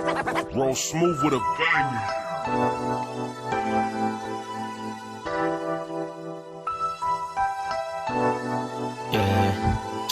Roll smooth with a banger. Yeah,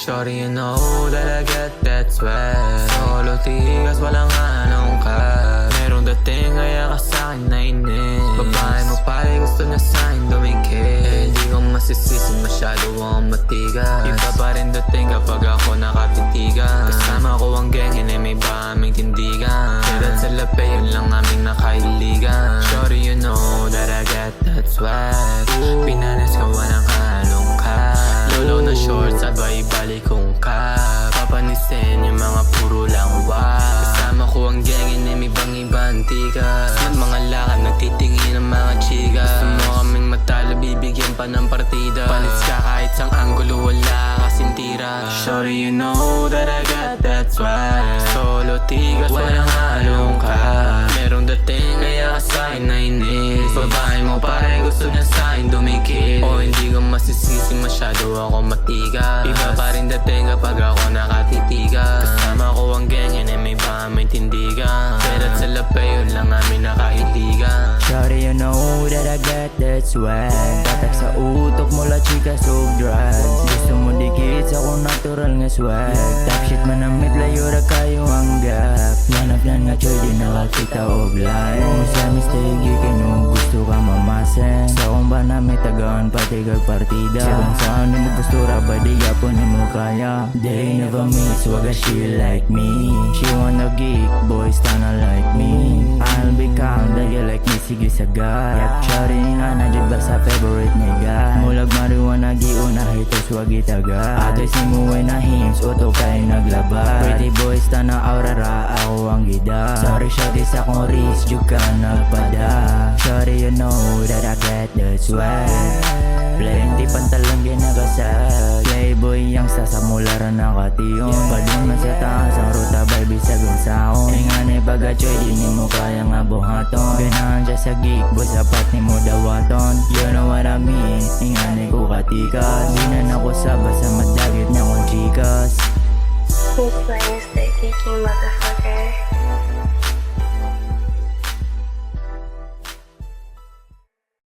shorty, you know that I get that swag. Solo tigas, walang anong ka. Merong dating kaya ka sa'kin nainis. Babae mo pare, gusto niya sa'kin dumikit. Hindi ko masisisi, masyado akong matigas. Iba pa rin dating kapag ako nakatitigan. Kasama ko ang gang, hindi may ba aming tindigan. Kailan sa lape, yun lang aming nakailigan. Shorty, you know that I get that swag. Pinanas ka, walang halong ka. Lolo na shorts, sabay balik kong ka. Papanisin yung mga puro lang wag. Kasama ko ang gang, hindi bang ibang tigas. At mga lakad, nagtitingin ng mga chika. Gusto mo kaming matalo, bibigyan pa ng partida. Panis ka kahit sang anggulo, wala kasing tira. Shorty, you know that I got that swag. Solo tigas, walang halong ka. Merong dating, kaya ka sa'kin nainis. Babae mo pare, gusto niya sa'kin dumikit. O hindi ko masisisi, masyado ako matigas. Iba pa rin dating kapag ako nakatitigas. Kasama ko ang gang, yun ay may ba may tindigan. Pero sa lape, yun lang namin nakahiligan. Shawty, you know that I got that swag. Tatak sa utok mo la chika so drugs. Gusto mo dikit sa kong natural nga swag. Top shit man ang midlayo ra kayo ang gap. Yan nga choy di nakakita og live. Kung sa mistake kay gusto ka mamasen. Sa kong ba na may tagaan pati kag partida. Sa kung saan mo gusto ra ba di yapon mo kaya. They never miss wag a she like me. She wanna geek boys tana like me. I'll be calm that you like me sige sagad. Yak shawty nga na jud ba sa favorite nigga. Mulag marijuana giuna hitos wag itaga. Ato si muway na hims uto kay naglaba. Pretty boys tana aura ra ako ang gida. Sorry shawty sa kong wrist jud ka nagpada. Shawty, you know that I got the swag. Plenty pantalon ginagasag. Playboy yang sa mularan nakatiyon. Padung na sa taas ang ruta bay bisag ang saon. Ingani pagachoy di ni mo kaya nga buhaton. Ganahan siya sa geek boy sapat ni mo dawaton. You know what I mean, ingani ko katikas. Di na ako sa basa madagit na kong chikas. Who's playing stay kicking motherfucker?